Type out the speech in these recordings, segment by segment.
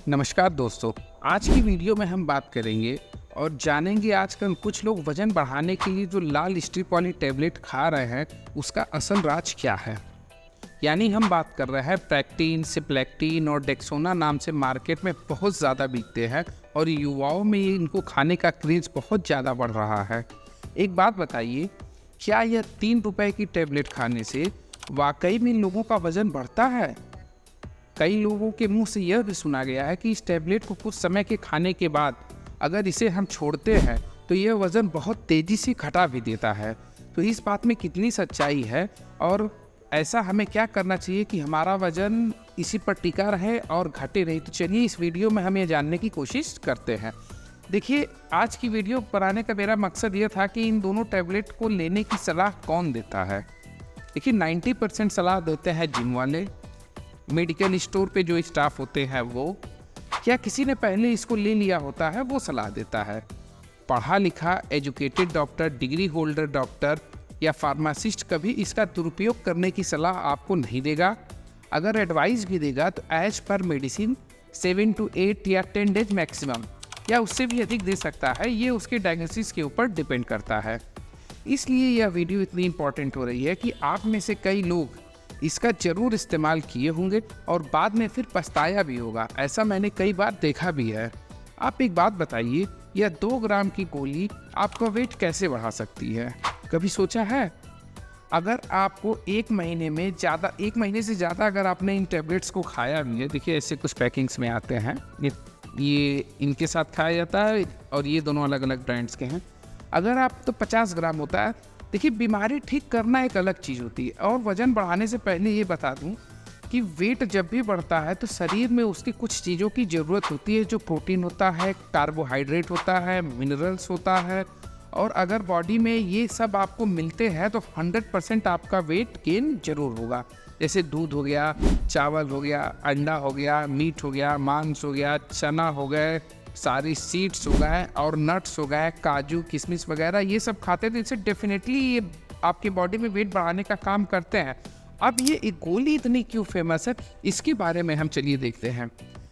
नमस्कार दोस्तों, आज की वीडियो में हम बात करेंगे और जानेंगे आजकल कुछ लोग वजन बढ़ाने के लिए जो लाल स्ट्रिप वाली टैबलेट खा रहे हैं उसका असल राज क्या है। यानी हम बात कर रहे हैं प्रेक्टिन, सिप्लेक्टिन और डेक्सोना नाम से मार्केट में बहुत ज़्यादा बिकते हैं और युवाओं में इनको खाने का क्रेज़ बहुत ज़्यादा बढ़ रहा है। एक बात बताइए, क्या यह 3 रुपए की टैबलेट खाने से वाकई में लोगों का वज़न बढ़ता है? कई लोगों के मुंह से यह भी सुना गया है कि इस टैबलेट को कुछ समय के खाने के बाद अगर इसे हम छोड़ते हैं तो यह वज़न बहुत तेज़ी से घटा भी देता है। तो इस बात में कितनी सच्चाई है और ऐसा हमें क्या करना चाहिए कि हमारा वज़न इसी पर टिका रहे और घटे नहीं? तो चलिए इस वीडियो में हम ये जानने की कोशिश करते हैं। देखिए, आज की वीडियो बनाने का मेरा मकसद ये था कि इन दोनों टैबलेट को लेने की सलाह कौन देता है। देखिए, 90% सलाह देते हैं जिम वाले, मेडिकल स्टोर पे जो स्टाफ होते हैं वो, क्या किसी ने पहले इसको ले लिया होता है वो सलाह देता है। पढ़ा लिखा educated doctor, degree holder doctor या फार्मासिस्ट कभी इसका दुरुपयोग करने की सलाह आपको नहीं देगा। अगर एडवाइस भी देगा तो एज पर मेडिसिन 7 to 8 या 10 डेज मैक्सिमम या उससे भी अधिक दे सकता है। ये उसके डायग्नोसिस के ऊपर डिपेंड करता है। इसलिए यह वीडियो इतनी इंपॉर्टेंट हो रही है कि आप में से कई लोग इसका ज़रूर इस्तेमाल किए होंगे और बाद में फिर पछताया भी होगा। ऐसा मैंने कई बार देखा भी है। आप एक बात बताइए, यह 2 ग्राम की गोली आपका वेट कैसे बढ़ा सकती है? कभी सोचा है? अगर आपको 1 महीने से ज़्यादा अगर आपने इन टैबलेट्स को खाया भी है, देखिए ऐसे कुछ पैकिंग्स में आते हैं, ये इनके साथ खाया जाता है और ये दोनों अलग अलग ब्रांड्स के हैं। अगर आप तो 50 ग्राम होता है। देखिए, बीमारी ठीक करना एक अलग चीज़ होती है और वज़न बढ़ाने से पहले ये बता दूं कि वेट जब भी बढ़ता है तो शरीर में उसकी कुछ चीज़ों की ज़रूरत होती है, जो प्रोटीन होता है, कार्बोहाइड्रेट होता है, मिनरल्स होता है। और अगर बॉडी में ये सब आपको मिलते हैं तो 100% आपका वेट गेन जरूर होगा। जैसे दूध हो गया, चावल हो गया, अंडा हो गया, मीट हो गया, मांस हो गया, चना हो गए, सारी सीड्स हो गए और नट्स हो गए, काजू किशमिश वगैरह, ये सब खाते हैं तो इससे डेफिनेटली ये आपके बॉडी में वेट बढ़ाने का काम करते हैं। अब ये एक गोली इतनी क्यों फेमस है, इसके बारे में हम चलिए देखते हैं।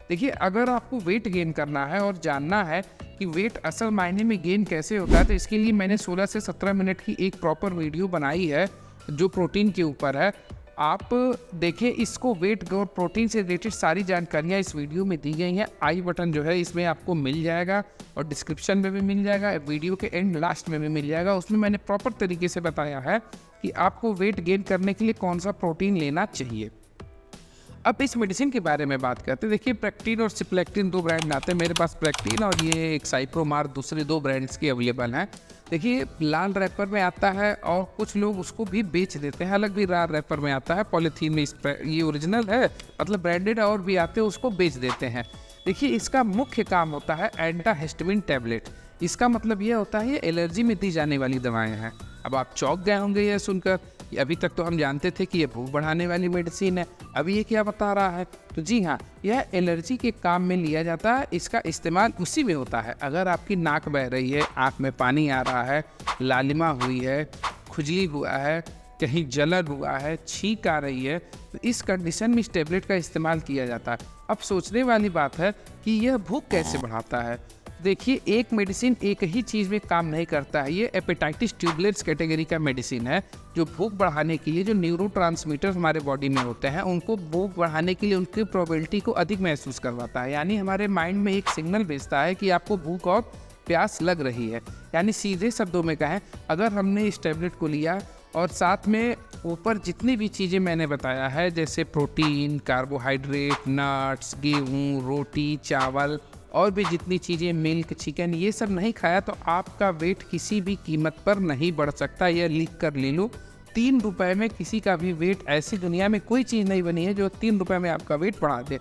देखिए, अगर आपको वेट गेन करना है और जानना है कि वेट असल मायने में गेन कैसे होता है, तो इसके लिए मैंने 16 से 17 मिनट की एक प्रॉपर वीडियो बनाई है जो प्रोटीन के ऊपर है। आप देखिए इसको, वेट और प्रोटीन से रिलेटेड सारी जानकारियाँ इस वीडियो में दी गई हैं। आई बटन जो है इसमें आपको मिल जाएगा और डिस्क्रिप्शन में भी मिल जाएगा, वीडियो के एंड लास्ट में भी मिल जाएगा। उसमें मैंने प्रॉपर तरीके से बताया है कि आपको वेट गेन करने के लिए कौन सा प्रोटीन लेना चाहिए। अब इस मेडिसिन के बारे में बात करते हैं। देखिए, प्रेक्टिन और सिप्लेक्टिन 2 ब्रांड आते हैं। मेरे पास प्रेक्टिन और ये एक साइप्रोमार दूसरे 2 ब्रांड्स के अवेलेबल हैं। देखिए, लाल रैपर में आता है और कुछ लोग उसको भी बेच देते हैं, अलग भी लाल रैपर में आता है, पॉलीथीन में। ये ओरिजिनल है, मतलब ब्रांडेड और भी आते हैं, उसको बेच देते हैं। देखिए, इसका मुख्य काम होता है एंटाहिस्टामिन टैबलेट। इसका मतलब ये होता है ये एलर्जी में दी जाने वाली दवाएं हैं। अब आप चौंक गए होंगे यह सुनकर, अभी तक तो हम जानते थे कि ये भूख बढ़ाने वाली मेडिसिन है, अभी ये क्या बता रहा है? तो जी हाँ, यह एलर्जी के काम में लिया जाता है। इसका इस्तेमाल उसी में होता है अगर आपकी नाक बह रही है, आँख में पानी आ रहा है, लालिमा हुई है, खुजली हुआ है, कहीं जलन हुआ है, छींक आ रही है, तो इस कंडीशन में इस टैबलेट का इस्तेमाल किया जाता है। अब सोचने वाली बात है कि यह भूख कैसे बढ़ाता है। देखिए, एक मेडिसिन एक ही चीज़ में काम नहीं करता है। ये एपेटाइटिस ट्यूबुलेंस कैटेगरी का मेडिसिन है, जो भूख बढ़ाने के लिए जो न्यूरोट्रांसमीटर हमारे बॉडी में होते हैं उनको भूख बढ़ाने के लिए उनकी प्रोबेबिलिटी को अधिक महसूस करवाता है। यानी हमारे माइंड में एक सिग्नल भेजता है कि आपको भूख और प्यास लग रही है। यानी सीधे शब्दों में कहें, अगर हमने इस टैबलेट को लिया और साथ में ऊपर जितनी भी चीज़ें मैंने बताया है, जैसे प्रोटीन, कार्बोहाइड्रेट, नट्स, गेहूँ, रोटी, चावल और भी जितनी चीज़ें, मिल्क, चिकन, ये सब नहीं खाया तो आपका वेट किसी भी कीमत पर नहीं बढ़ सकता। यह लिख कर ले लो। 3 रुपए में किसी का भी वेट, ऐसी दुनिया में कोई चीज़ नहीं बनी है जो 3 रुपए में आपका वेट बढ़ा दे।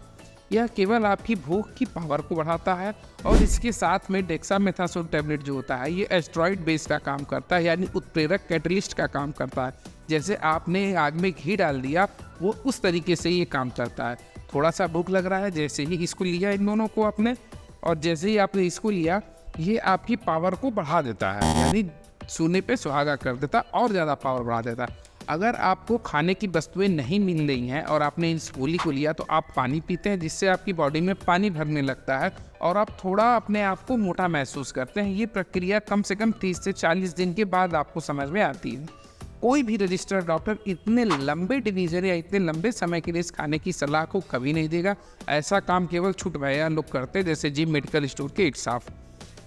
यह केवल आपकी भूख की पावर को बढ़ाता है। और इसके साथ में डेक्सामेथासोन टैबलेट जो होता है, ये एस्टेरॉइड बेस का काम करता है, यानी उत्प्रेरक कैटलिस्ट का काम करता है। जैसे आपने आग में घी डाल दिया, वो उस तरीके से ये काम करता है। थोड़ा सा भूख लग रहा है, जैसे ही इसको लिया इन दोनों को आपने, और जैसे ही आपने इसको लिया, ये आपकी पावर को बढ़ा देता है। यानी सोने पे सुहागा कर देता, और ज़्यादा पावर बढ़ा देता। अगर आपको खाने की वस्तुएं नहीं मिल रही हैं और आपने इस गोली को लिया तो आप पानी पीते हैं, जिससे आपकी बॉडी में पानी भरने लगता है और आप थोड़ा अपने आप को मोटा महसूस करते हैं। ये प्रक्रिया कम से कम 30 से 40 दिन के बाद आपको समझ में आती है। कोई भी रजिस्टर्ड डॉक्टर इतने लंबे डिवीज़न या इतने लंबे समय के लिए इस खाने की सलाह को कभी नहीं देगा। ऐसा काम केवल छूट भैया लोग करते हैं, जैसे जिम मेडिकल स्टोर के स्टाफ।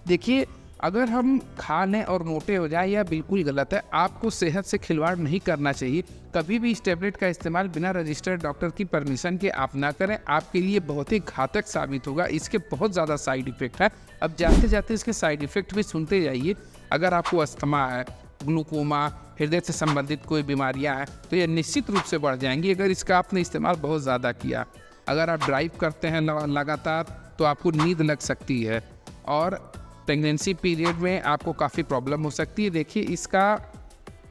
देखिए, अगर हम खा लें और मोटे हो जाए, यह बिल्कुल गलत है। आपको सेहत से खिलवाड़ नहीं करना चाहिए। कभी भी इस टैबलेट का इस्तेमाल बिना रजिस्टर्ड डॉक्टर की परमिशन के आप ना करें। आपके लिए बहुत ही घातक साबित होगा। इसके बहुत ज़्यादा साइड इफ़ेक्ट है। अब जाते जाते इसके साइड इफ़ेक्ट भी सुनते जाइए। अगर आपको अस्थमा है, ग्लूकोमा, हृदय से संबंधित कोई बीमारियां हैं, तो ये निश्चित रूप से बढ़ जाएंगी अगर इसका आपने इस्तेमाल बहुत ज़्यादा किया। अगर आप ड्राइव करते हैं लगातार, तो आपको नींद लग सकती है और प्रेगनेंसी पीरियड में आपको काफ़ी प्रॉब्लम हो सकती है। देखिए, इसका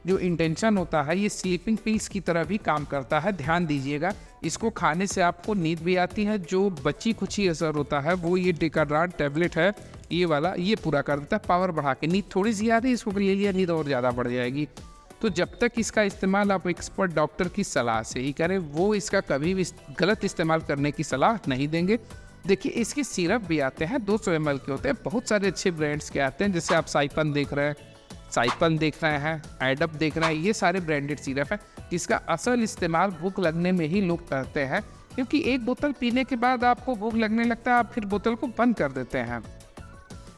जो इंटेंशन होता है, ये स्लीपिंग पिल्स की तरह भी काम करता है। ध्यान दीजिएगा, इसको खाने से आपको नींद भी आती है। जो बची कुछ ही असर होता है वो ये डेकाड्रान टैबलेट है, ये वाला, ये पूरा कर देता है पावर बढ़ा के। नींद थोड़ी सी आ रही है, इसको ले लिया, नींद और ज़्यादा बढ़ जाएगी। तो जब तक इसका इस्तेमाल आप एक्सपर्ट डॉक्टर की सलाह से ही करें, वो इसका कभी भी गलत इस्तेमाल करने की सलाह नहीं देंगे। देखिए, इसके सिरप भी आते हैं, 200 ml के होते हैं। बहुत सारे अच्छे ब्रांड्स के आते हैं, जैसे आप साइपन देख रहे हैं, एडप देख रहे हैं। ये सारे ब्रांडेड सिरप हैं, जिसका असल इस्तेमाल भूख लगने में ही लोग करते हैं, क्योंकि एक बोतल पीने के बाद आपको भूख लगने लगता है, आप फिर बोतल को बंद कर देते हैं।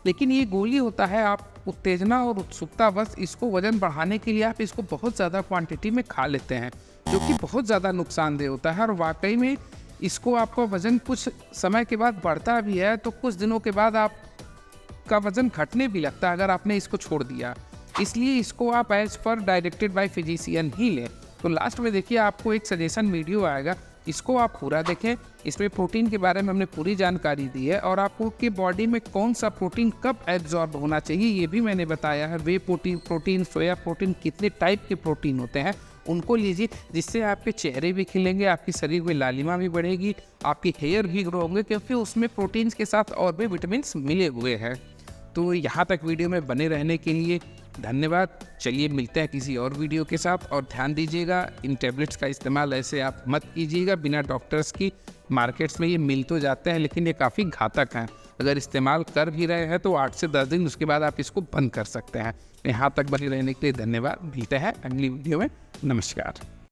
लेकिन ये गोली होता है, आप उत्तेजना और उत्सुकतावश इसको वजन बढ़ाने के लिए आप इसको बहुत ज़्यादा क्वांटिटी में खा लेते हैं, जो कि बहुत ज़्यादा नुकसानदेह होता है। और वाकई में इसको आपका वज़न कुछ समय के बाद बढ़ता भी है, तो कुछ दिनों के बाद आपका वज़न घटने भी लगता है अगर आपने इसको छोड़ दिया। इसलिए इसको आप as per directed by physician ही लें। तो लास्ट में देखिए, आपको एक सजेशन वीडियो आएगा, इसको आप पूरा देखें। इसमें प्रोटीन के बारे में हमने पूरी जानकारी दी है और आपको कि बॉडी में कौन सा प्रोटीन कब एब्जॉर्ब होना चाहिए ये भी मैंने बताया है। वे प्रोटीन, सोया प्रोटीन, कितने टाइप के प्रोटीन होते हैं उनको लीजिए, जिससे आपके चेहरे भी खिलेंगे, आपके शरीर में लालिमा भी बढ़ेगी, आपकी हेयर भी ग्रो होंगे, क्योंकि उसमें प्रोटीन्स के साथ और भी विटामिन मिले हुए हैं। तो यहाँ तक वीडियो में बने रहने के लिए धन्यवाद। चलिए, मिलते हैं किसी और वीडियो के साथ। और ध्यान दीजिएगा, इन टैबलेट्स का इस्तेमाल ऐसे आप मत कीजिएगा बिना डॉक्टर्स की। मार्केट्स में ये मिल तो जाते हैं, लेकिन ये काफ़ी घातक हैं। अगर इस्तेमाल कर भी रहे हैं तो 8 से 10 दिन उसके बाद आप इसको बंद कर सकते हैं। यहाँ तक बने रहने के लिए धन्यवाद। मिलते हैं अगली वीडियो में। नमस्कार।